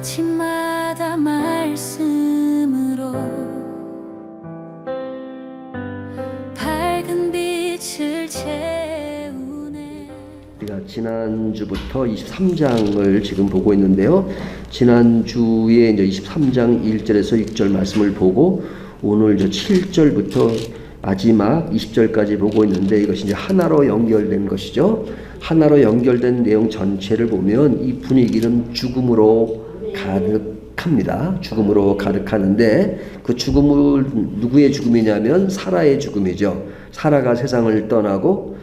아침마다 말씀으로 밝은 빛을 채우네. 우리가 지난주부터 23장을 지금 보고 있는데요. 지난주에 이제 23장 1절에서 6절 말씀을 보고 오늘 이제 7절부터 마지막 20절까지 보고 있는데, 이것이 이제 하나로 연결된 것이죠. 하나로 연결된 내용 전체를 보면 이 분위기는 죽음으로 가득합니다. 죽음으로 가득하는데, 그 죽음을 누구의 죽음이냐면 사라의 죽음이죠. 사라가 세상을 떠나고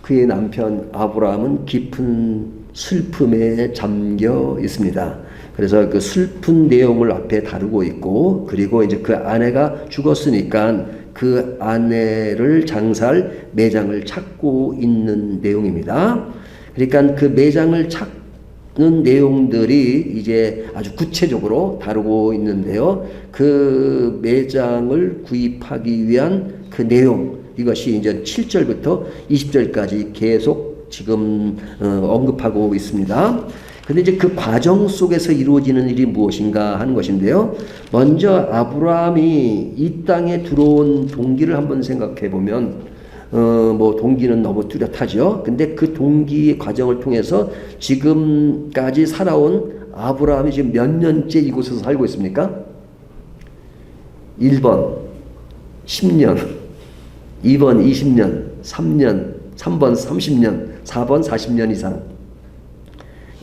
그의 남편 아브라함은 깊은 슬픔에 잠겨 있습니다. 그래서 그 슬픈 내용을 앞에 다루고 있고, 그리고 이제 그 아내가 죽었으니까 그 아내를 장사할 매장을 찾고 있는 내용입니다. 그러니까 그 매장을 찾는 내용들이 이제 아주 구체적으로 다루고 있는데요. 그 매장을 구입하기 위한 그 내용, 이것이 이제 7절부터 20절까지 계속 지금 언급하고 있습니다. 근데 이제 그 과정 속에서 이루어지는 일이 무엇인가 하는 것인데요. 먼저 아브라함이 이 땅에 들어온 동기를 한번 생각해 보면, 뭐 동기는 너무 뚜렷하죠. 근데 그 동기의 과정을 통해서 지금까지 살아온 아브라함이 지금 몇 년째 이곳에서 살고 있습니까? 1번 10년, 2번 20년, 3년, 3번 30년, 4번 40년 이상.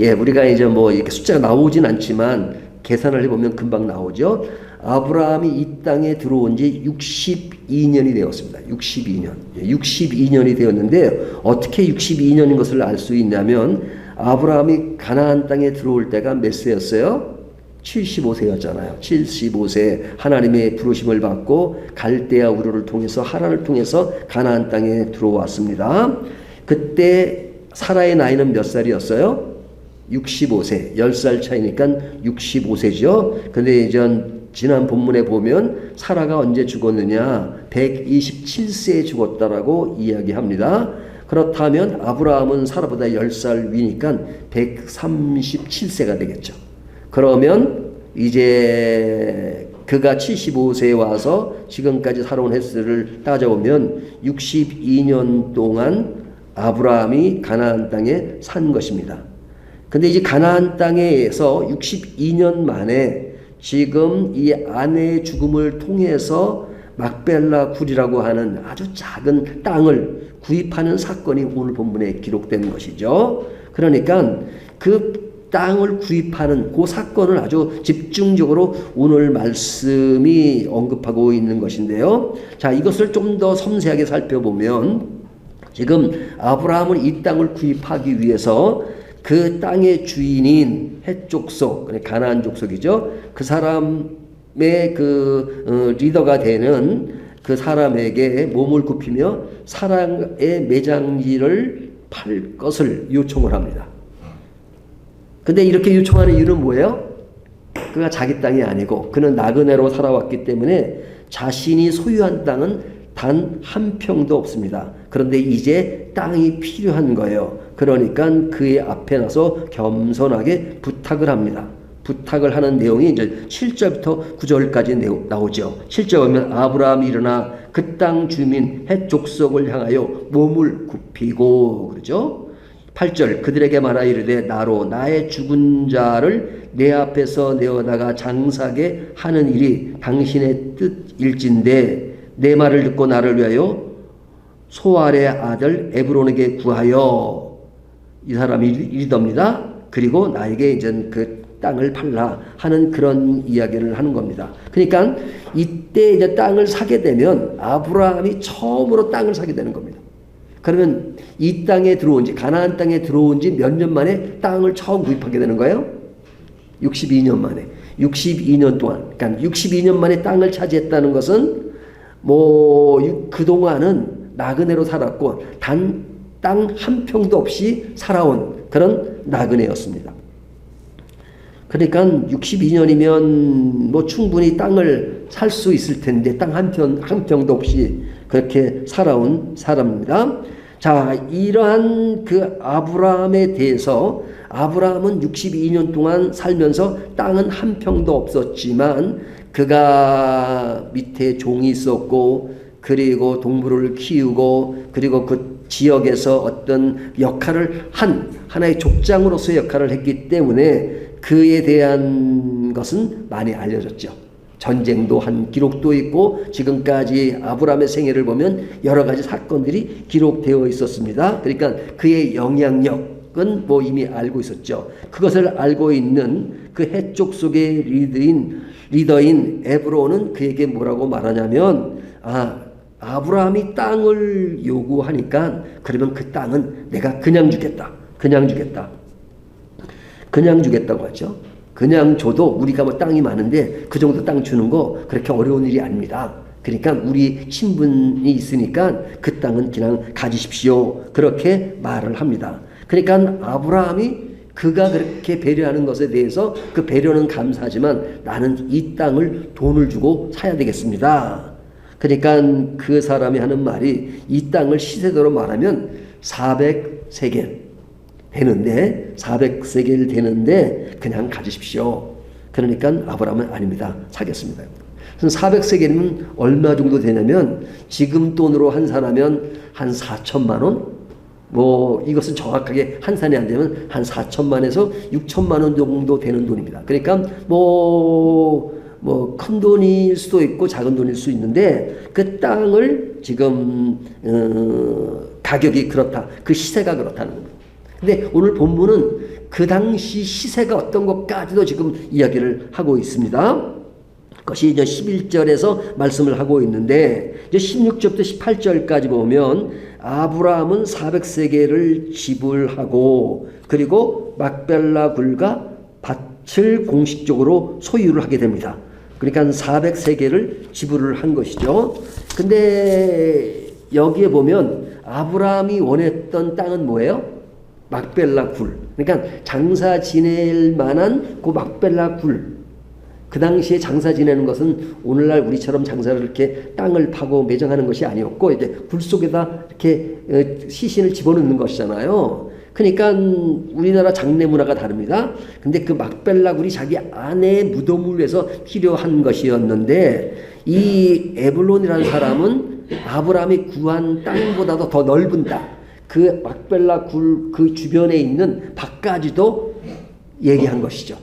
예, 우리가 이제 뭐 이렇게 숫자가 나오진 않지만 계산을 해보면 금방 나오죠. 아브라함이 이 땅에 들어온 지 62년이 되었습니다. 62년. 62년이 되었는데, 어떻게 62년인 것을 알 수 있냐면, 아브라함이 가나안 땅에 들어올 때가 몇 세였어요? 75세였잖아요. 75세 하나님의 부르심을 받고 갈대아 우르를 통해서 하란을 통해서 가나안 땅에 들어왔습니다. 그때 사라의 나이는 몇 살이었어요? 65세, 10살 차이니까 65세죠. 근데 지난 본문에 보면 사라가 언제 죽었느냐? 127세에 죽었다라고 이야기합니다. 그렇다면 아브라함은 사라보다 10살 위니까 137세가 되겠죠. 그러면 이제 그가 75세에 와서 지금까지 살아온 횟수를 따져보면 62년 동안 아브라함이 가나안 땅에 산 것입니다. 근데 이제 가나안 땅에서 62년 만에 지금 이 아내의 죽음을 통해서 막벨라 굴이라고 하는 아주 작은 땅을 구입하는 사건이 오늘 본문에 기록된 것이죠. 그러니까 그 땅을 구입하는 그 사건을 아주 집중적으로 오늘 말씀이 언급하고 있는 것인데요. 자, 이것을 좀 더 섬세하게 살펴보면, 지금 아브라함은 이 땅을 구입하기 위해서 그 땅의 주인인 헷 족속, 가나안 족속이죠. 그 사람의 그 리더가 되는 그 사람에게 몸을 굽히며 사라의 매장지를 팔 것을 요청을 합니다. 근데 이렇게 요청하는 이유는 뭐예요? 그가 자기 땅이 아니고 그는 나그네로 살아왔기 때문에 자신이 소유한 땅은 단 한 평도 없습니다. 그런데 이제 땅이 필요한 거예요. 그러니까 그의 앞에 나서 겸손하게 부탁을 합니다. 부탁을 하는 내용이 이제 7절부터 9절까지 나오죠. 7절 보면 아브라함이 일어나 그 땅 주민 헷 족속을 향하여 몸을 굽히고, 그러죠. 8절 그들에게 말하 이르되 나로 나의 죽은 자를 내 앞에서 내어다가 장사게 하는 일이 당신의 뜻일진데 내 말을 듣고 나를 위하여 소알의 아들 에브론에게 구하여, 이 사람이 이르답니다. 그리고 나에게 이제 그 땅을 팔라 하는 그런 이야기를 하는 겁니다. 그러니까 이때 이제 땅을 사게 되면 아브라함이 처음으로 땅을 사게 되는 겁니다. 그러면 이 땅에 들어온 지, 가나안 땅에 들어온 지 몇 년 만에 땅을 처음 구입하게 되는 거예요? 62년 만에. 62년 동안. 그러니까 62년 만에 땅을 차지했다는 것은 뭐 그동안은 나그네로 살았고 단 땅 한 평도 없이 살아온 그런 나그네였습니다. 그러니까 62년이면 뭐 충분히 땅을 살 수 있을 텐데 땅 한 평도 없이 그렇게 살아온 사람입니다. 자, 이러한 그 아브라함에 대해서 아브라함은 62년 동안 살면서 땅은 한 평도 없었지만 그가 밑에 종이 있었고 그리고 동물을 키우고 그리고 그 지역에서 어떤 역할을 하나의 족장으로서의 역할을 했기 때문에 그에 대한 것은 많이 알려졌죠. 전쟁도 한 기록도 있고 지금까지 아브라함의 생애를 보면 여러 가지 사건들이 기록되어 있었습니다. 그러니까 그의 영향력은 뭐 이미 알고 있었죠. 그것을 알고 있는 그 해족 속의 리더인 에브론은 그에게 뭐라고 말하냐면 아브라함이 땅을 요구하니까 그러면 그 땅은 내가 그냥 주겠다. 그냥 주겠다고 하죠. 그냥 줘도 우리가 뭐 땅이 많은데 그 정도 땅 주는 거 그렇게 어려운 일이 아닙니다. 그러니까 우리 친분이 있으니까 그 땅은 그냥 가지십시오. 그렇게 말을 합니다. 그러니까 아브라함이 그가 그렇게 배려하는 것에 대해서 그 배려는 감사하지만 나는 이 땅을 돈을 주고 사야 되겠습니다. 그러니까 그 사람이 하는 말이 이 땅을 시세대로 말하면 400세겔 되는데 400세겔 되는데 그냥 가지십시오. 그러니까 아브라함은 아닙니다. 사겠습니다. 400세겔이면 얼마 정도 되냐면 지금 돈으로 환산하면 한 4천만 원? 뭐 이것은 정확하게 환산이 안 되면 한 4천만에서 6천만 원 정도 되는 돈입니다. 그러니까 뭐 큰 돈일 수도 있고 작은 돈일 수 있는데 그 땅을 지금 가격이 그렇다. 그 시세가 그렇다는 겁니다. 근데 오늘 본문은 그 당시 시세가 어떤 것까지도 지금 이야기를 하고 있습니다. 그것이 이제 11절에서 말씀을 하고 있는데 이제 16절부터 18절까지 보면 아브라함은 400세겔을 지불하고 그리고 막벨라 굴과 밭을 공식적으로 소유를 하게 됩니다. 그러니까 400세겔을 지불을 한 것이죠. 근데 여기에 보면 아브라함이 원했던 땅은 뭐예요? 막벨라 굴. 그러니까 장사 지낼 만한 그 막벨라 굴. 그 당시에 장사 지내는 것은 오늘날 우리처럼 장사를 이렇게 땅을 파고 매장하는 것이 아니었고 이제 굴 속에다 이렇게 시신을 집어넣는 것이잖아요. 그러니까 우리나라 장례 문화가 다릅니다. 근데 그 막벨라 굴이 자기 아내의 무덤을 위해서 필요한 것이었는데 이 에블론이라는 사람은 아브라함이 구한 땅보다도 더 넓은 땅, 그 막벨라 굴 그 주변에 있는 밭까지도 얘기한 것이죠.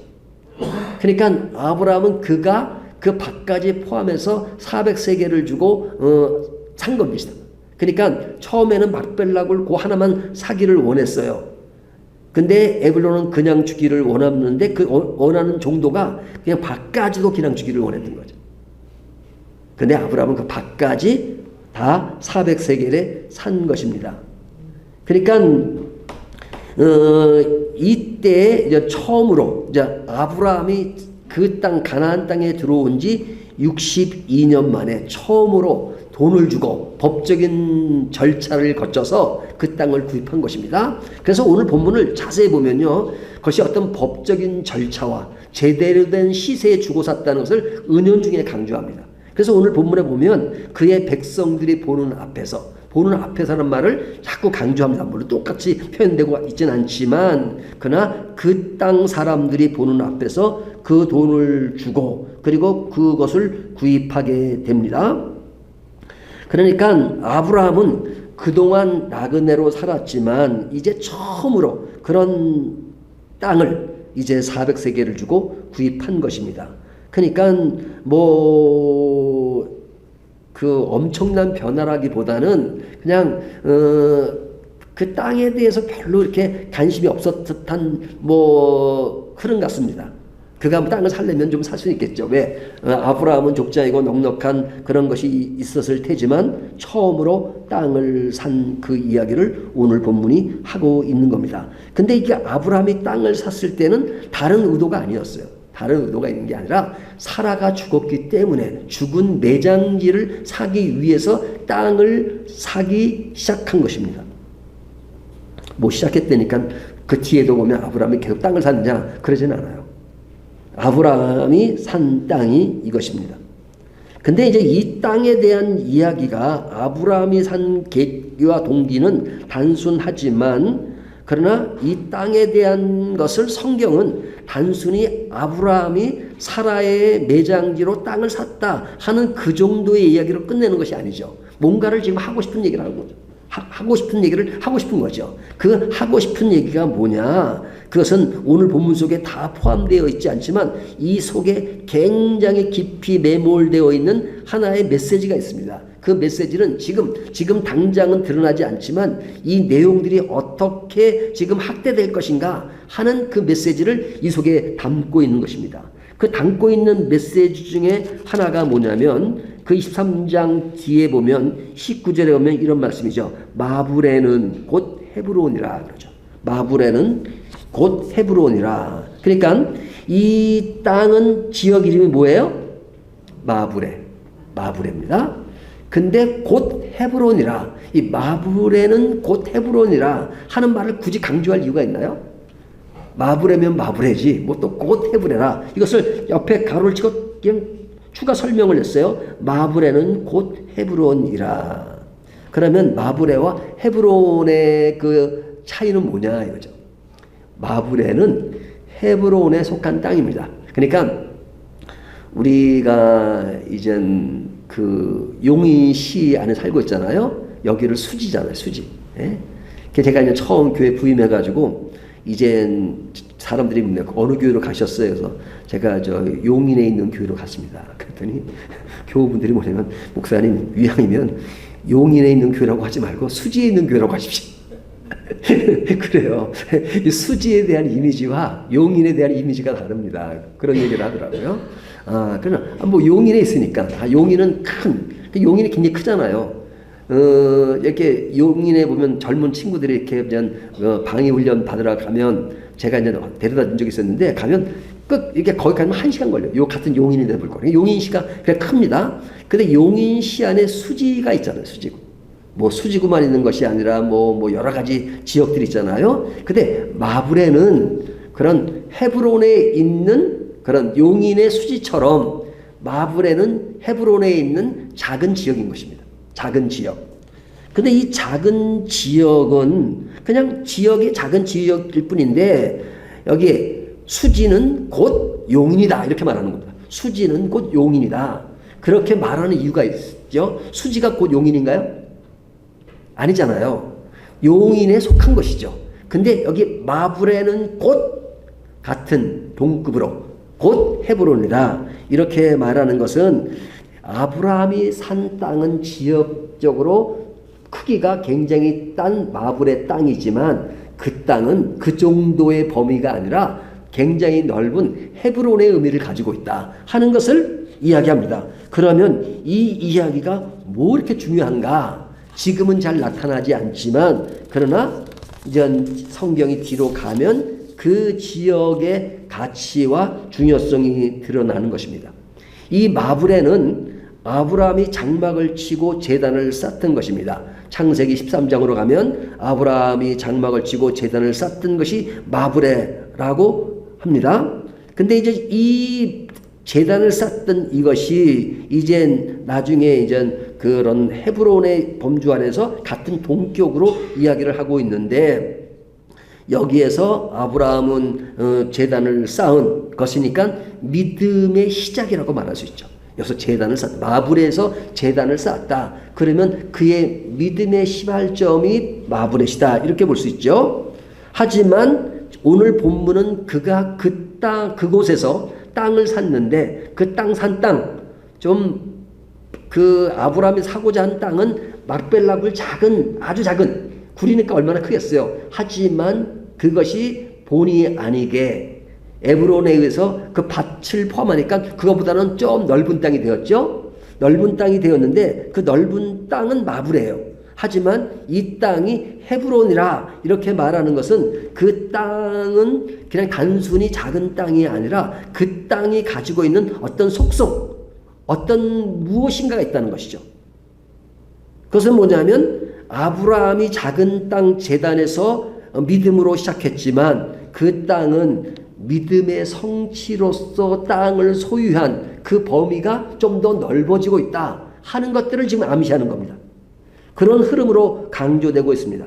그러니까 아브라함은 그가 그 밭까지 포함해서 400세겔을 주고 산 겁니다. 그러니까 처음에는 막벨라 굴 그 하나만 사기를 원했어요. 근데 에블론은 그냥 주기를 원했는데 그 원하는 정도가 그냥 밭까지도 그냥 주기를 원했던 거죠. 근데 아브라함은 그 밭까지 다 400세겔에 산 것입니다. 그러니까 이때 이제 처음으로 이제 아브라함이 그 땅 가나안 땅에 들어온 지 62년 만에 처음으로 돈을 주고 법적인 절차를 거쳐서 그 땅을 구입한 것입니다. 그래서 오늘 본문을 자세히 보면요, 그것이 어떤 법적인 절차와 제대로 된 시세에 주고 샀다는 것을 은연중에 강조합니다. 그래서 오늘 본문에 보면 그의 백성들이 보는 앞에서라는 말을 자꾸 강조합니다. 물론 똑같이 표현되고 있지는 않지만 그러나 그 땅 사람들이 보는 앞에서 그 돈을 주고 그리고 그것을 구입하게 됩니다. 그러니까 아브라함은 그동안 나그네로 살았지만 이제 처음으로 그런 땅을 이제 400세겔을 주고 구입한 것입니다. 그러니까 그 엄청난 변화라기보다는 그냥 그 땅에 대해서 별로 이렇게 관심이 없었던 듯한 흐름 같습니다. 그가 땅을 살려면 좀 살 수 있겠죠. 왜? 아브라함은 족장이고 넉넉한 그런 것이 있었을 테지만 처음으로 땅을 산 그 이야기를 오늘 본문이 하고 있는 겁니다. 근데 이게 아브라함이 땅을 샀을 때는 다른 의도가 아니었어요. 다른 의도가 있는 게 아니라 사라가 죽었기 때문에 죽은 매장지를 사기 위해서 땅을 사기 시작한 것입니다. 시작했다니까 그 뒤에도 보면 아브라함이 계속 땅을 샀느냐 그러진 않아요. 아브라함이 산 땅이 이것입니다. 근데 이제 이 땅에 대한 이야기가 아브라함이 산 동기와 동기는 단순하지만 그러나 이 땅에 대한 것을 성경은 단순히 아브라함이 사라의 매장지로 땅을 샀다 하는 그 정도의 이야기로 끝내는 것이 아니죠. 뭔가를 지금 하고 싶은 얘기를 하는 거죠. 하고 싶은 얘기를 하고 싶은 거죠. 그 하고 싶은 얘기가 뭐냐? 그것은 오늘 본문 속에 다 포함되어 있지 않지만 이 속에 굉장히 깊이 매몰되어 있는 하나의 메시지가 있습니다. 그 메시지는 지금 당장은 드러나지 않지만 이 내용들이 어떻게 지금 확대될 것인가 하는 그 메시지를 이 속에 담고 있는 것입니다. 그 담고 있는 메시지 중에 하나가 뭐냐면 그 23장 뒤에 보면 19절에 보면 이런 말씀이죠. 마브레는 곧 헤브론이라 그러죠. 마브레는 곧 헤브론이라. 그러니까 이 땅은 지역 이름이 뭐예요? 마브레입니다. 근데 곧 헤브론이라. 이 마브레는 곧 헤브론이라 하는 말을 굳이 강조할 이유가 있나요? 마브레면 마브레지 뭐 또 곧 헤브레라. 이것을 옆에 가로를 치고 그냥 추가 설명을 했어요. 마브레는 곧 헤브론이라. 그러면 마브레와 헤브론의 그 차이는 뭐냐 이거죠. 마브레는 헤브론에 속한 땅입니다. 그러니까 우리가 이젠 그 용인시 안에 살고 있잖아요. 여기를 수지잖아요. 수지. 예? 제가 이제 처음 교회 부임해가지고 이젠 사람들이 묻네. 어느 교회로 가셨어요? 그래서 제가 저 용인에 있는 교회로 갔습니다. 그랬더니 교우분들이 뭐냐면 목사님 위양이면 용인에 있는 교회라고 하지 말고 수지에 있는 교회라고 하십시오. 그래요. 이 수지에 대한 이미지와 용인에 대한 이미지가 다릅니다. 그런 얘기를 하더라고요. 그러나 뭐 용인에 있으니까 용인은 용인이 굉장히 크잖아요. 이렇게 용인에 보면 젊은 친구들이 이렇게 방위 훈련 받으러 가면 제가 이제 데려다 준 적이 있었는데 가면 이렇게 거기 가면 1시간 걸려요. 요 같은 용인인데 불구하고 용인시가 그래 큽니다. 근데 용인시 안에 수지가 있잖아요. 수지구. 뭐 수지구만 있는 것이 아니라 뭐 여러 가지 지역들이 있잖아요. 근데 마브레는 그런 헤브론에 있는 그런 용인의 수지처럼 마브레는 헤브론에 있는 작은 지역인 것입니다. 작은 지역. 근데 이 작은 지역은 그냥 지역이 작은 지역일 뿐인데 여기 수지는 곧 용인이다 이렇게 말하는 겁니다. 수지는 곧 용인이다. 그렇게 말하는 이유가 있죠. 수지가 곧 용인인가요? 아니잖아요. 용인에 속한 것이죠. 근데 여기 마브레는 곧 같은 동급으로 곧 헤브론이다. 이렇게 말하는 것은 아브라함이 산 땅은 지역적으로 크기가 굉장히 딴 마블의 땅이지만 그 땅은 그 정도의 범위가 아니라 굉장히 넓은 헤브론의 의미를 가지고 있다 하는 것을 이야기합니다. 그러면 이 이야기가 뭐 이렇게 중요한가? 지금은 잘 나타나지 않지만 그러나 이제 성경이 뒤로 가면 그 지역의 가치와 중요성이 드러나는 것입니다. 이 마브레는 아브라함이 장막을 치고 제단을 쌓던 것입니다. 창세기 13장으로 가면 아브라함이 장막을 치고 제단을 쌓던 것이 마브레라고 합니다. 근데 이제 이 제단을 쌓던 이것이 이젠 나중에 이제 그런 헤브론의 범주 안에서 같은 동격으로 이야기를 하고 있는데 여기에서 아브라함은 제단을 쌓은 것이니까 믿음의 시작이라고 말할 수 있죠. 여기서 제단을 쌓았다. 마브레에서 제단을 쌓았다. 그러면 그의 믿음의 시발점이 마브레시다. 이렇게 볼 수 있죠. 하지만 오늘 본문은 그가 그곳에서 땅을 샀는데 그 산 땅, 그 아브라함이 사고자 한 땅은 막벨락을 아주 작은, 구리니까 얼마나 크겠어요. 하지만 그것이 본의 아니게 에브론에 의해서 그 밭을 포함하니까 그거보다는 좀 넓은 땅이 되었죠. 넓은 땅이 되었는데 그 넓은 땅은 마브레예요. 하지만 이 땅이 헤브론이라 이렇게 말하는 것은 그 땅은 그냥 단순히 작은 땅이 아니라 그 땅이 가지고 있는 어떤 속성, 어떤 무엇인가가 있다는 것이죠. 그것은 뭐냐면 아브라함이 작은 땅 제단에서 믿음으로 시작했지만 그 땅은 믿음의 성취로서 땅을 소유한 그 범위가 좀 더 넓어지고 있다 하는 것들을 지금 암시하는 겁니다. 그런 흐름으로 강조되고 있습니다.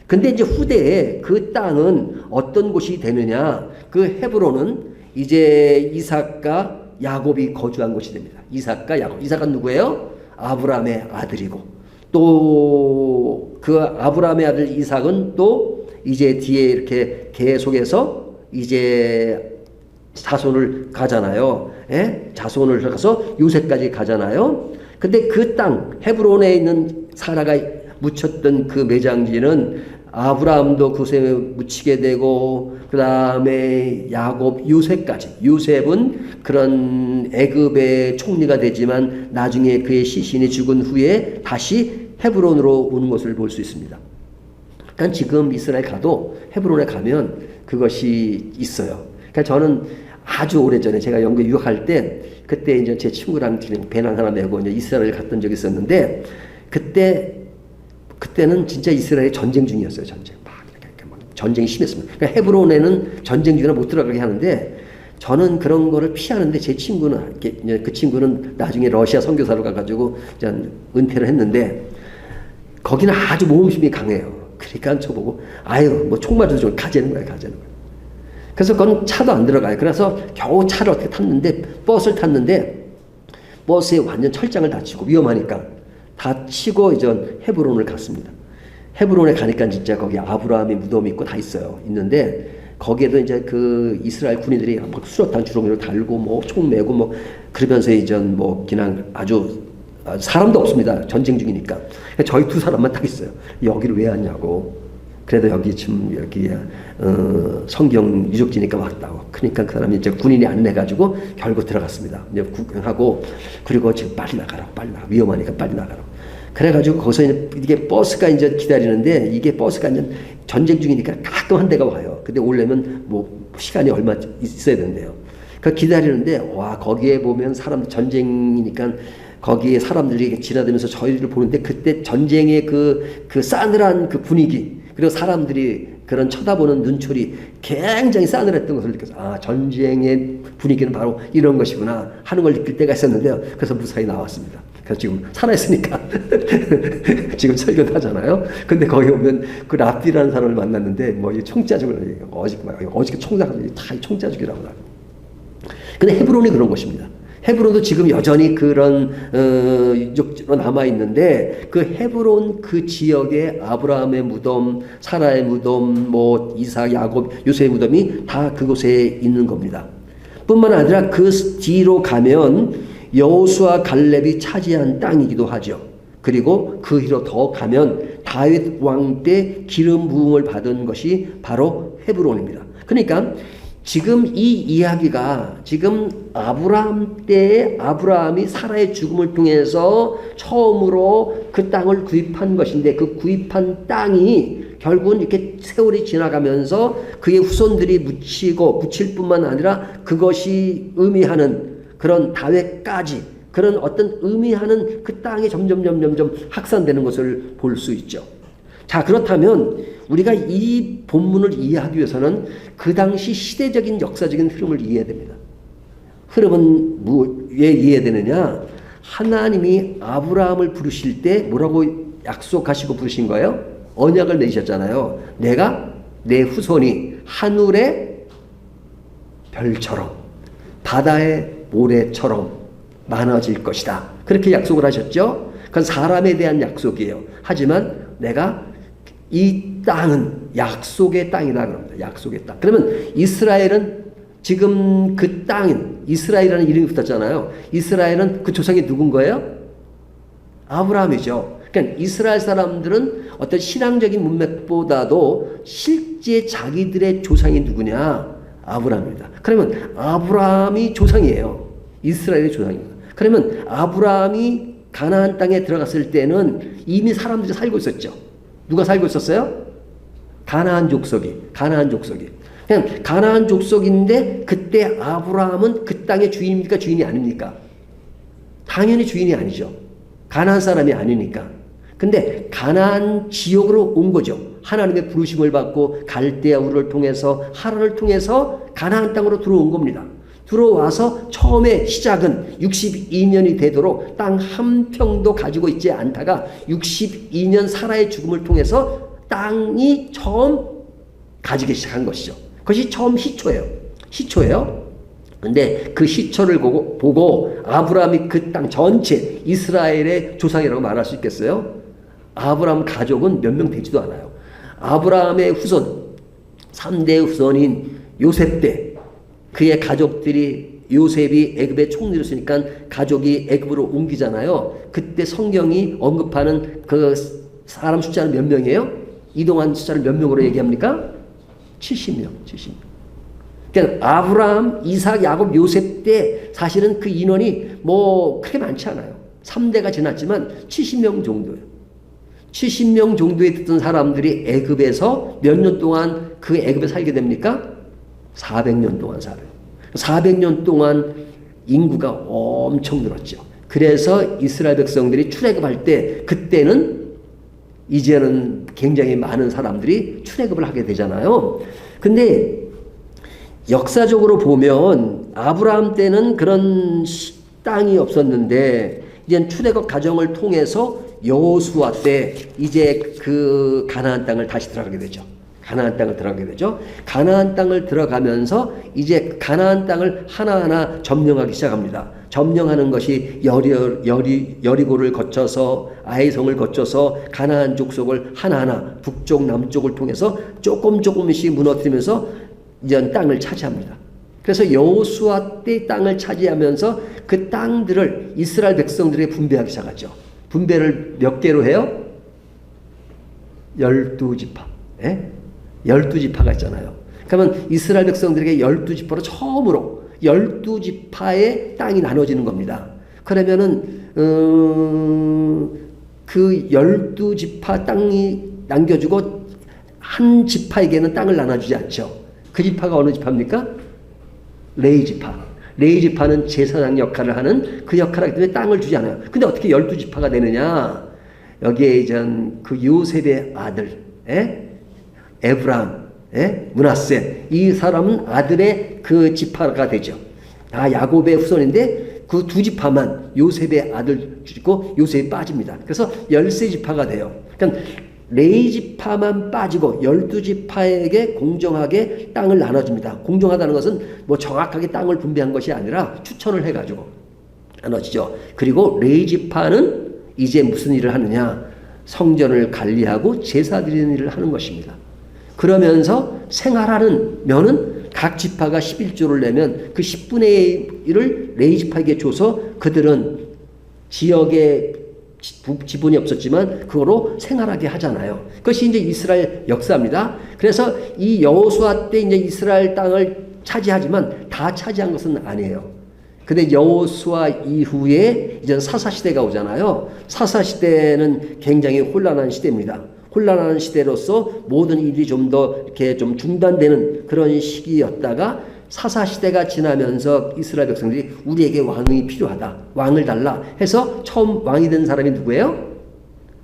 근데 이제 후대에 그 땅은 어떤 곳이 되느냐? 그 헤브론은 이제 이삭과 야곱이 거주한 곳이 됩니다. 이삭과 야곱. 이삭은 누구예요? 아브라함의 아들이고, 또 그 아브라함의 아들 이삭은 또 이제 뒤에 이렇게 계속해서 이제 자손을 가잖아요. 예? 자손을 가서 요새까지 가잖아요. 근데 그 땅 헤브론에 있는 사라가 묻혔던 그 매장지는 아브라함도 그곳에 묻히게 되고, 그 다음에 야곱, 요셉까지. 요셉은 그런 애굽의 총리가 되지만 나중에 그의 시신이 죽은 후에 다시 헤브론으로 오는 것을 볼 수 있습니다. 그러니까 지금 이스라엘 가도 헤브론에 가면 그것이 있어요. 그러니까 저는 아주 오래전에 제가 영국에 유학할 때, 그때 이제 제 친구랑 배낭 하나 메고 이제 이스라엘 갔던 적이 있었는데, 그때는 진짜 이스라엘 전쟁 중이었어요. 전쟁. 막 전쟁이 심했습니다. 그러니까 헤브론에는 전쟁 중이라 못 들어가게 하는데, 저는 그런 거를 피하는데, 제 친구는, 그 친구는 나중에 러시아 선교사로 가가지고 이제 은퇴를 했는데, 거기는 아주 모험심이 강해요. 그러니까 저보고, 아유, 뭐 총 맞아도 좀 가재는 거야. 그래서 그건 차도 안 들어가요. 그래서 겨우 차를 어떻게 탔는데, 버스를 탔는데, 버스에 완전 철장을 다치고 위험하니까 다치고 이제 헤브론을 갔습니다. 헤브론에 가니까 진짜 거기 아브라함의 무덤이 있고 다 있어요. 있는데, 거기에도 이제 그 이스라엘 군인들이 막 수류탄 주렁이로 달고 뭐 총 메고 뭐 그러면서 이제 뭐 그냥 아주 사람도 없습니다. 전쟁 중이니까. 저희 두 사람만 딱 있어요. 여기를 왜 왔냐고. 그래도 여기 지금 여기에 성경 유적지니까 왔다고. 그러니까 그 사람이 이제 군인이 안내가지고 결국 들어갔습니다. 이제 구경하고, 그리고 지금 빨리 나가라고, 위험하니까 빨리 나가라고. 그래가지고 거기서 이게 버스가 이제 기다리는데, 이게 버스가 이제 전쟁 중이니까 가끔 한 대가 와요. 근데 오려면 뭐 시간이 얼마 있어야 된대요. 그 기다리는데, 와, 거기에 보면 사람 전쟁이니까 거기에 사람들이 지나다니면서 저희를 보는데, 그때 전쟁의 그 싸늘한 그 분위기, 그리고 사람들이 그런 쳐다보는 눈초리 굉장히 싸늘했던 것을 느꼈어요. 아, 전쟁의 분위기는 바로 이런 것이구나 하는 걸 느낄 때가 있었는데요. 그래서 무사히 나왔습니다. 그래서 지금 살아있으니까 지금 설교도 하잖아요. 근데 거기 오면 그 랍디라는 사람을 만났는데, 뭐 이 총자죽을 어저께 총자죽이 다 총자죽이라고 하고. 근데 헤브론이 그런 것입니다. 헤브론도 지금 여전히 그런 유적지로 남아 있는데, 그 헤브론 그 지역에 아브라함의 무덤, 사라의 무덤, 뭐 이삭, 야곱, 요셉의 무덤이 다 그곳에 있는 겁니다. 뿐만 아니라 그 뒤로 가면 여호수아 갈렙이 차지한 땅이기도 하죠. 그리고 그 뒤로 더 가면 다윗 왕 때 기름 부음을 받은 것이 바로 헤브론입니다. 그러니까 지금 이 이야기가 지금 아브라함 때에 아브라함이 사라의 죽음을 통해서 처음으로 그 땅을 구입한 것인데, 그 구입한 땅이 결국은 이렇게 세월이 지나가면서 그의 후손들이 묻힐 뿐만 아니라 그것이 의미하는 그런 다윗까지 그런 어떤 의미하는 그 땅이 점점 확산되는 것을 볼 수 있죠. 자, 그렇다면 우리가 이 본문을 이해하기 위해서는 그 당시 시대적인 역사적인 흐름을 이해해야 됩니다. 흐름은 왜 이해해야 되느냐? 하나님이 아브라함을 부르실 때 뭐라고 약속하시고 부르신 거예요? 언약을 맺으셨잖아요. 내가 내 후손이 하늘의 별처럼 바다의 모래처럼 많아질 것이다. 그렇게 약속을 하셨죠. 그건 사람에 대한 약속이에요. 하지만 내가 이 땅은 약속의 땅이다 그럽니다. 약속의 땅. 그러면 이스라엘은 지금 그 땅인 이스라엘이라는 이름이 붙었잖아요. 이스라엘은 그 조상이 누군 거예요? 아브라함이죠. 그러니까 이스라엘 사람들은 어떤 신앙적인 문맥보다도 실제 자기들의 조상이 누구냐? 아브라함입니다. 그러면 아브라함이 조상이에요. 이스라엘의 조상입니다. 그러면 아브라함이 가나안 땅에 들어갔을 때는 이미 사람들이 살고 있었죠. 누가 살고 있었어요? 가나안 족속이. 그냥 가나안 족속인데, 그때 아브라함은 그 땅의 주인입니까? 주인이 아닙니까? 당연히 주인이 아니죠. 가나안 사람이 아니니까. 근데 가나안 지역으로 온 거죠. 하나님의 부르심을 받고 갈대아 우르를 통해서 하란을 통해서 가나안 땅으로 들어온 겁니다. 들어와서 처음에 시작은 62년이 되도록 땅 한 평도 가지고 있지 않다가 62년 사라의 죽음을 통해서 땅이 처음 가지기 시작한 것이죠. 그것이 처음 시초예요. 시초예요. 근데 그 시초를 보고 아브라함이 그 땅 전체 이스라엘의 조상이라고 말할 수 있겠어요? 아브라함 가족은 몇 명 되지도 않아요. 아브라함의 후손, 3대 후손인 요셉 때 그의 가족들이 요셉이 애굽의 총리를 쓰니까 가족이 애굽으로 옮기잖아요. 그때 성경이 언급하는 그 사람 숫자는 몇 명이에요? 이동한 숫자를 몇 명으로 얘기합니까? 70명, 70명. 그러니까 아브라함, 이삭, 야곱, 요셉 때 사실은 그 인원이 뭐 그렇게 많지 않아요. 3대가 지났지만 70명 정도예요. 70명 정도에 듣던 사람들이 애굽에서 몇 년 동안 그 애굽에 살게 됩니까? 400년 동안 400년 동안 인구가 엄청 늘었죠. 그래서 이스라엘 백성들이 출애굽할 때 그때는 이제는 굉장히 많은 사람들이 출애굽을 하게 되잖아요. 근데 역사적으로 보면 아브라함 때는 그런 땅이 없었는데 이제 출애굽 과정을 통해서 여호수아 때 이제 그 가나안 땅을 다시 들어가게 되죠. 가나안 땅을 들어가게 되죠. 가나안 땅을 들어가면서 이제 가나안 땅을 하나하나 점령하기 시작합니다. 점령하는 것이 여리고를 거쳐서 아이성을 거쳐서 가나안 족속을 하나하나 북쪽 남쪽을 통해서 조금씩 무너뜨리면서 이제 땅을 차지합니다. 그래서 여호수아 때 땅을 차지하면서 그 땅들을 이스라엘 백성들에게 분배하기 시작하죠. 분배를 몇 개로 해요? 12지파. 예? 12지파가 있잖아요. 그러면 이스라엘 백성들에게 12지파로 처음으로 12지파의 땅이 나눠지는 겁니다. 그러면은 그 12지파 땅이 남겨주고 한 지파에게는 땅을 나눠주지 않죠. 그 지파가 어느 지파입니까? 레위지파. 레위지파는 제사장 역할을 하는 그 역할을 하기 때문에 땅을 주지 않아요. 근데 어떻게 12지파가 되느냐? 여기에 이전 그 요셉의 아들, 에브라임, 므낫세, 이 사람은 아들의 그 지파가 되죠. 다 야곱의 후손인데 그 두 지파만 요셉의 아들 주고 요셉이 빠집니다. 그래서 13지파가 돼요. 그러니까 레위지파만 빠지고 12지파에게 공정하게 땅을 나눠줍니다. 공정하다는 것은 뭐 정확하게 땅을 분배한 것이 아니라 추천을 해가지고 나눠지죠. 그리고 레위지파는 이제 무슨 일을 하느냐? 성전을 관리하고 제사 드리는 일을 하는 것입니다. 그러면서 생활하는 면은 각 지파가 11조를 내면 그 10분의 1을 레위지파에게 줘서 그들은 지역에 지분이 없었지만 그거로 생활하게 하잖아요. 그것이 이제 이스라엘 역사입니다. 그래서 이 여호수아 때 이제 이스라엘 땅을 차지하지만 다 차지한 것은 아니에요. 근데 여호수아 이후에 이제 사사 시대가 오잖아요. 사사 시대는 굉장히 혼란한 시대입니다. 혼란한 시대로서 모든 일이 좀 더 이렇게 좀 중단되는 그런 시기였다가 사사 시대가 지나면서 이스라엘 백성들이 우리에게 왕이 필요하다. 왕을 달라 해서 처음 왕이 된 사람이 누구예요?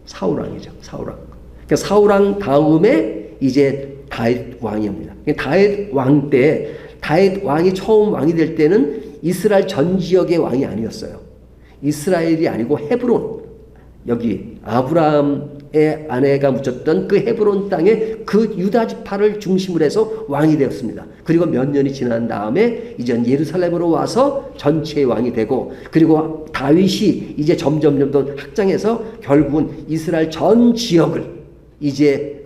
사울 왕이죠. 사울 왕. 그러니까 사울 왕 다음에 이제 다윗 왕이옵니다. 다윗 왕 때 다윗 왕이 처음 왕이 될 때는 이스라엘 전 지역의 왕이 아니었어요. 이스라엘이 아니고 헤브론, 여기 아브라함의 아내가 묻혔던 그 헤브론 땅에 그 유다 지파를 중심으로 해서 왕이 되었습니다. 그리고 몇 년이 지난 다음에 이제 예루살렘으로 와서 전체의 왕이 되고, 그리고 다윗이 이제 점점 더 확장해서 결국은 이스라엘 전 지역을 이제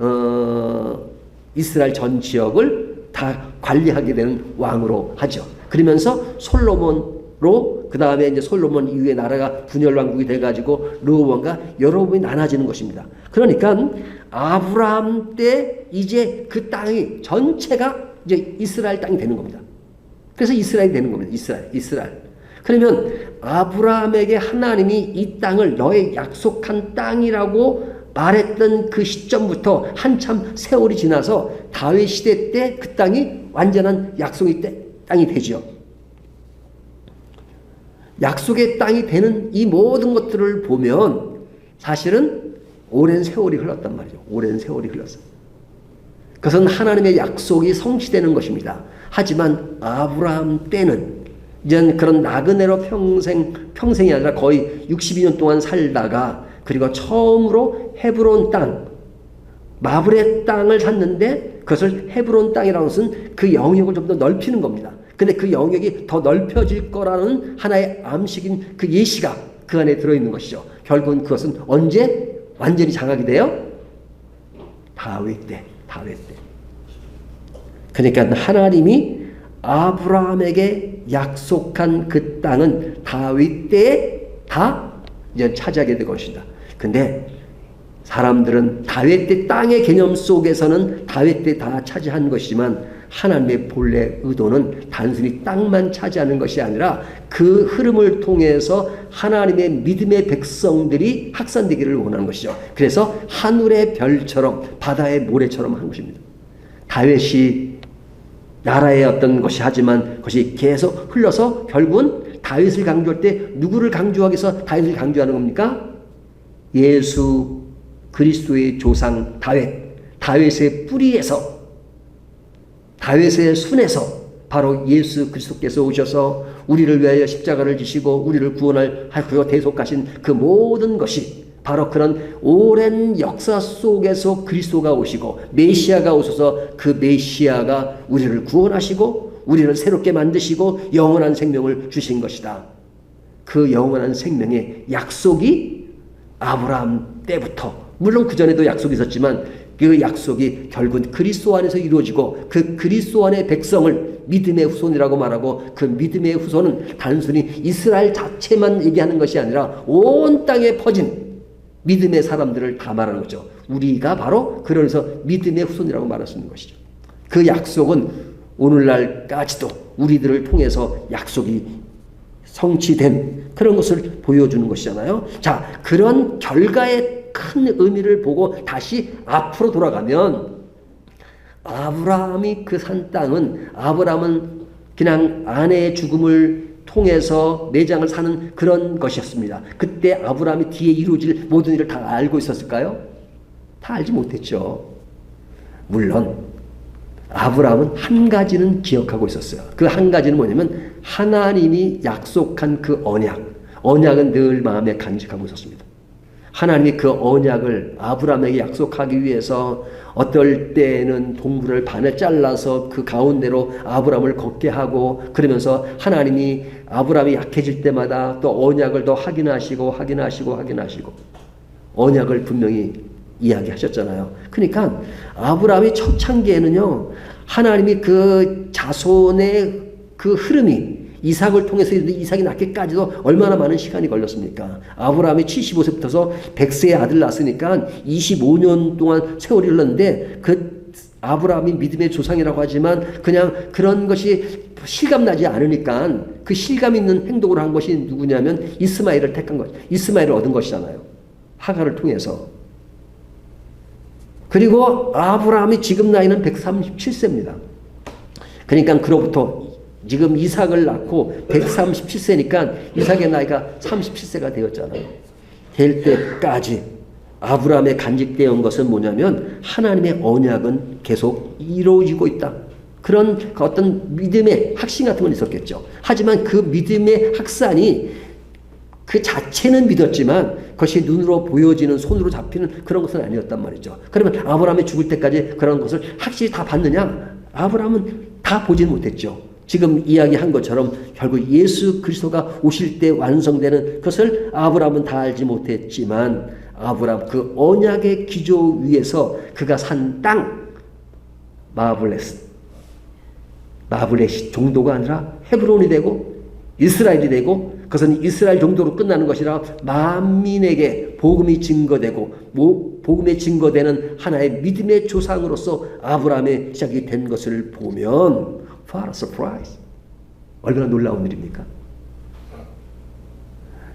이스라엘 전 지역을 다 관리하게 되는 왕으로 하죠. 그러면서 솔로몬으로 그 다음에 이제 솔로몬 이후에 나라가 분열 왕국이 돼가지고 르호보암과 여로보암이 나눠지는 것입니다. 그러니까 아브라함 때 이제 그 땅이 전체가 이제 이스라엘 땅이 되는 겁니다. 그래서 이스라엘이 되는 겁니다. 이스라엘. 그러면 아브라함에게 하나님이 이 땅을 너의 약속한 땅이라고 말했던 그 시점부터 한참 세월이 지나서 다윗 시대 때 그 땅이 완전한 약속의 땅이 되죠. 약속의 땅이 되는 이 모든 것들을 보면 사실은 오랜 세월이 흘렀단 말이죠. 오랜 세월이 흘렀어요. 그것은 하나님의 약속이 성취되는 것입니다. 하지만 아브라함 때는 이제 그런 나그네로 평생이 아니라 거의 62년 동안 살다가 그리고 처음으로 헤브론 땅, 마블의 땅을 샀는데 그것을 헤브론 땅이라는 것은 그 영역을 좀 더 넓히는 겁니다. 근데 그 영역이 더 넓혀질 거라는 하나의 암식인 그 예시가 그 안에 들어있는 것이죠. 결국은 그것은 언제 완전히 장악이 돼요? 다윗 때. 그러니까 하나님이 아브라함에게 약속한 그 땅은 다윗 때에 다 이제 차지하게 될 것이다. 근데 사람들은 다윗 때 땅의 개념 속에서는 다윗 때 다 차지한 것이지만 하나님의 본래 의도는 단순히 땅만 차지하는 것이 아니라 그 흐름을 통해서 하나님의 믿음의 백성들이 확산되기를 원하는 것이죠. 그래서 하늘의 별처럼 바다의 모래처럼 한 것입니다. 다윗이 나라의 어떤 것이 하지만 그것이 계속 흘러서 결국은 다윗을 강조할 때 누구를 강조하기 위해서 다윗을 강조하는 겁니까? 예수 그리스도의 조상 다윗의 뿌리에서 다윗의 순에서 바로 예수 그리스도께서 오셔서 우리를 위하여 십자가를 지시고 우리를 구원할 하고 대속하신 그 모든 것이 바로 그런 오랜 역사 속에서 그리스도가 오시고 메시아가 오셔서 그 메시아가 우리를 구원하시고 우리를 새롭게 만드시고 영원한 생명을 주신 것이다. 그 영원한 생명의 약속이 아브라함 때부터, 물론 그전에도 약속이 있었지만 그 약속이 결국은 그리스도 안에서 이루어지고 그 그리스도 안의 백성을 믿음의 후손이라고 말하고 그 믿음의 후손은 단순히 이스라엘 자체만 얘기하는 것이 아니라 온 땅에 퍼진 믿음의 사람들을 다 말하는 거죠. 우리가 바로 그러면서 믿음의 후손이라고 말할 수 있는 것이죠. 그 약속은 오늘날까지도 우리들을 통해서 약속이 성취된 그런 것을 보여주는 것이잖아요. 자, 그런 결과의 큰 의미를 보고 다시 앞으로 돌아가면 아브라함이 그 산 땅은 아브라함은 그냥 아내의 죽음을 통해서 매장을 사는 그런 것이었습니다. 그때 아브라함이 뒤에 이루어질 모든 일을 다 알고 있었을까요? 다 알지 못했죠. 물론 아브라함은 한 가지는 기억하고 있었어요. 그 한 가지는 뭐냐면 하나님이 약속한 그 언약은 늘 마음에 간직하고 있었습니다. 하나님이 그 언약을 아브라함에게 약속하기 위해서 어떨 때는 동물을 반을 잘라서 그 가운데로 아브라함을 걷게 하고 그러면서 하나님이 아브라함이 약해질 때마다 또 언약을 더 확인하시고 언약을 분명히 이야기하셨잖아요. 그러니까 아브라함이 초창기에는요, 하나님이 그 자손의 그 흐름이 이삭을 통해서 이삭이 낳기까지도 얼마나 많은 시간이 걸렸습니까? 아브라함이 75세부터서 100세의 아들 낳았으니까 25년 동안 세월이 흘렀는데 그 아브라함이 믿음의 조상이라고 하지만 그냥 그런 것이 실감나지 않으니까 그 실감 있는 행동을 한 것이 누구냐면 이스마엘을 택한 것, 이스마엘을 얻은 것이잖아요. 하갈을 통해서. 그리고 아브라함이 지금 나이는 137세입니다. 그러니까 그로부터 지금 이삭을 낳고 137세니까 이삭의 나이가 37세가 되었잖아요. 될 때까지 아브라함의 간직되어 온 것은 뭐냐면 하나님의 언약은 계속 이루어지고 있다. 그런 어떤 믿음의 확신 같은 건 있었겠죠. 하지만 그 믿음의 확산이 그 자체는 믿었지만 그것이 눈으로 보여지는 손으로 잡히는 그런 것은 아니었단 말이죠. 그러면 아브라함이 죽을 때까지 그런 것을 확실히 다 봤느냐? 아브라함은 다 보지는 못했죠. 지금 이야기한 것처럼 결국 예수 그리스도가 오실 때 완성되는 것을 아브라함은 다 알지 못했지만 아브라함 그 언약의 기조 위에서 그가 산 땅 마블렛 정도가 아니라 헤브론이 되고 이스라엘이 되고 그것은 이스라엘 정도로 끝나는 것이라 만민에게 복음이 증거되고 복음에 증거되는 하나의 믿음의 조상으로서 아브라함의 시작이 된 것을 보면 What a surprise! 얼마나 놀라운 일입니까?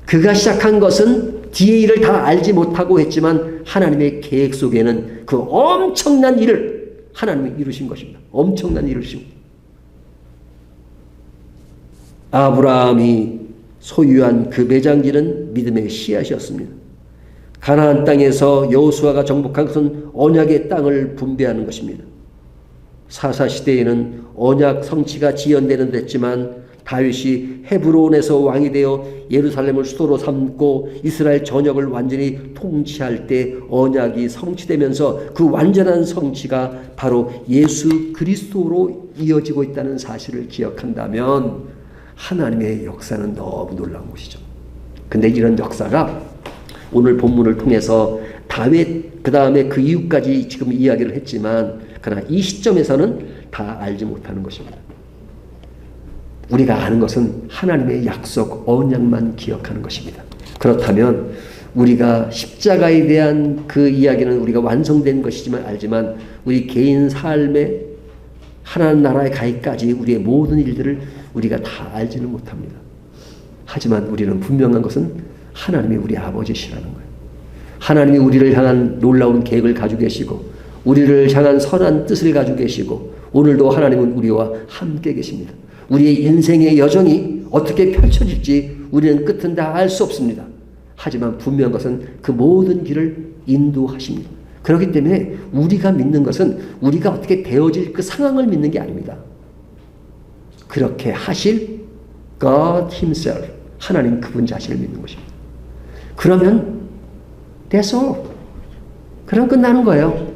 그가 시작한 것은 뒤의 일을 다 알지 못하고 했지만 하나님의 계획 속에는 그 엄청난 일을 하나님이 이루신 것입니다. 엄청난 일을 이루신 아브라함이 소유한 그 매장지는 믿음의 씨앗이었습니다. 가나안 땅에서 여호수아가 정복한 것은 언약의 땅을 분배하는 것입니다. 사사시대에는 언약 성취가 지연되는 데 했지만 다윗이 헤브론에서 왕이 되어 예루살렘을 수도로 삼고 이스라엘 전역을 완전히 통치할 때 언약이 성취되면서 그 완전한 성취가 바로 예수 그리스도로 이어지고 있다는 사실을 기억한다면 하나님의 역사는 너무 놀라운 것이죠. 근데 이런 역사가 오늘 본문을 통해서 다윗 그 다음에 그 이후까지 지금 이야기를 했지만 그러나 이 시점에서는 다 알지 못하는 것입니다. 우리가 아는 것은 하나님의 약속, 언약만 기억하는 것입니다. 그렇다면 우리가 십자가에 대한 그 이야기는 우리가 완성된 것이지만 알지만 우리 개인 삶에 하나님 나라에 가기까지 우리의 모든 일들을 우리가 다 알지는 못합니다. 하지만 우리는 분명한 것은 하나님이 우리 아버지시라는 거예요. 하나님이 우리를 향한 놀라운 계획을 가지고 계시고 우리를 향한 선한 뜻을 가지고 계시고 오늘도 하나님은 우리와 함께 계십니다. 우리의 인생의 여정이 어떻게 펼쳐질지 우리는 끝은 다 알 수 없습니다. 하지만 분명한 것은 그 모든 길을 인도하십니다. 그렇기 때문에 우리가 믿는 것은 우리가 어떻게 되어질 그 상황을 믿는 게 아닙니다. 그렇게 하실 God Himself, 하나님 그분 자신을 믿는 것입니다. 그러면 that's all. 그럼 끝나는 거예요.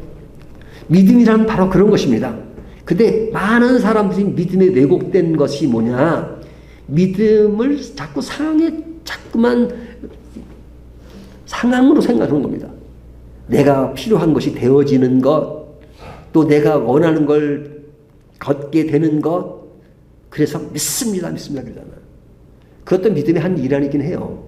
믿음이란 바로 그런 것입니다. 근데 많은 사람들이 믿음에 왜곡된 것이 뭐냐? 믿음을 자꾸 자꾸만 상황으로 생각하는 겁니다. 내가 필요한 것이 되어지는 것, 또 내가 원하는 걸 걷게 되는 것, 그래서 믿습니다 그러잖아요. 그것도 믿음의 한 일환이긴 해요.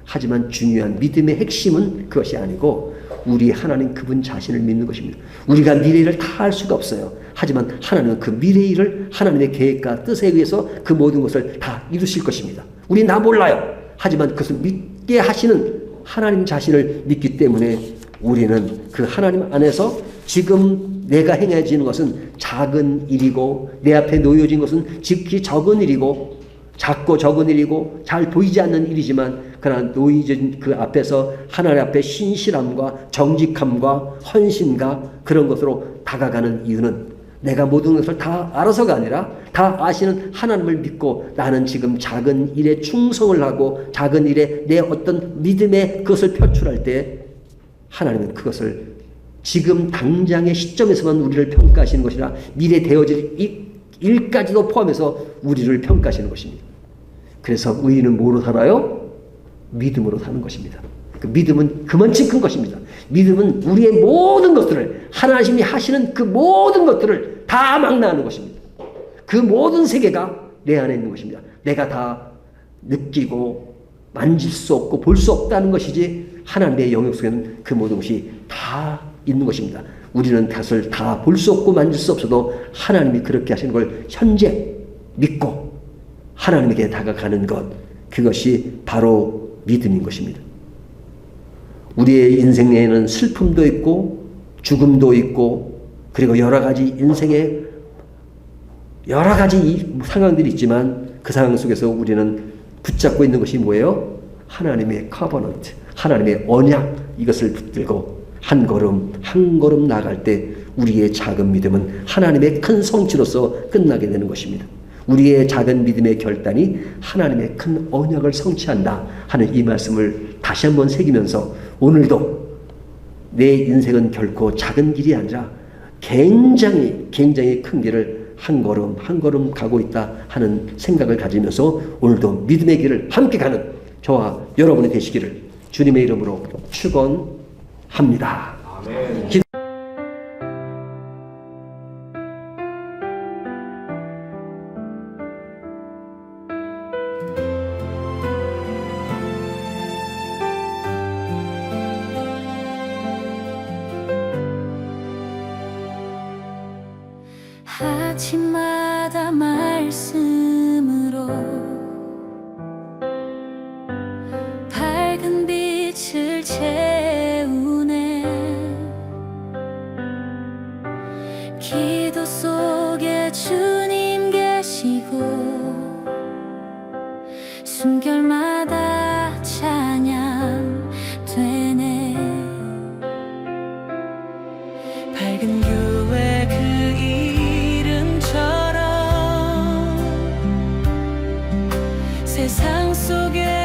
하지만 중요한 믿음의 핵심은 그것이 아니고 우리 하나님 그분 자신을 믿는 것입니다. 우리가 미래를 다 알 수가 없어요. 하지만 하나님은 그 미래를 하나님의 계획과 뜻에 의해서 그 모든 것을 다 이루실 것입니다. 우리는 다 몰라요. 하지만 그것을 믿게 하시는 하나님 자신을 믿기 때문에 우리는 그 하나님 안에서 지금 내가 행해지는 것은 작은 일이고 내 앞에 놓여진 것은 지극히 적은 일이고 작고 적은 일이고 잘 보이지 않는 일이지만 그러나 놓여진 그 앞에서 하나님 앞에 신실함과 정직함과 헌신과 그런 것으로 다가가는 이유는 내가 모든 것을 다 알아서가 아니라 다 아시는 하나님을 믿고 나는 지금 작은 일에 충성을 하고 작은 일에 내 어떤 믿음의 그것을 표출할 때 하나님은 그것을 지금 당장의 시점에서만 우리를 평가하시는 것이라 미래 되어질 일까지도 포함해서 우리를 평가하시는 것입니다. 그래서 의인은 뭐로 살아요? 믿음으로 사는 것입니다. 그 믿음은 그만큼 큰 것입니다. 믿음은 우리의 모든 것들을 하나님이 하시는 그 모든 것들을 다 망라하는 것입니다. 그 모든 세계가 내 안에 있는 것입니다. 내가 다 느끼고 만질 수 없고 볼 수 없다는 것이지 하나님의 영역 속에는 그 모든 것이 다 있는 것입니다. 우리는 그것을 다 볼 수 없고 만질 수 없어도 하나님이 그렇게 하시는 걸 현재 믿고 하나님에게 다가가는 것, 그것이 바로 믿음인 것입니다. 우리의 인생에는 슬픔도 있고 죽음도 있고 그리고 여러 가지 인생의 여러 가지 상황들이 있지만 그 상황 속에서 우리는 붙잡고 있는 것이 뭐예요? 하나님의 커버넌트, 하나님의 언약, 이것을 붙들고 한 걸음 한 걸음 나아갈 때 우리의 작은 믿음은 하나님의 큰 성취로서 끝나게 되는 것입니다. 우리의 작은 믿음의 결단이 하나님의 큰 언약을 성취한다 하는 이 말씀을 다시 한번 새기면서 오늘도 내 인생은 결코 작은 길이 아니라 굉장히 큰 길을 한 걸음 한 걸음 가고 있다 하는 생각을 가지면서 오늘도 믿음의 길을 함께 가는 저와 여러분이 되시기를 주님의 이름으로 축원합니다. 아멘. 아침마다 말씀으로 밝은 빛을 채우네. 기도 속에 주님 계시고 숨결마다 찬양 되네. 밝은 교회 그 이름처럼 땅 속에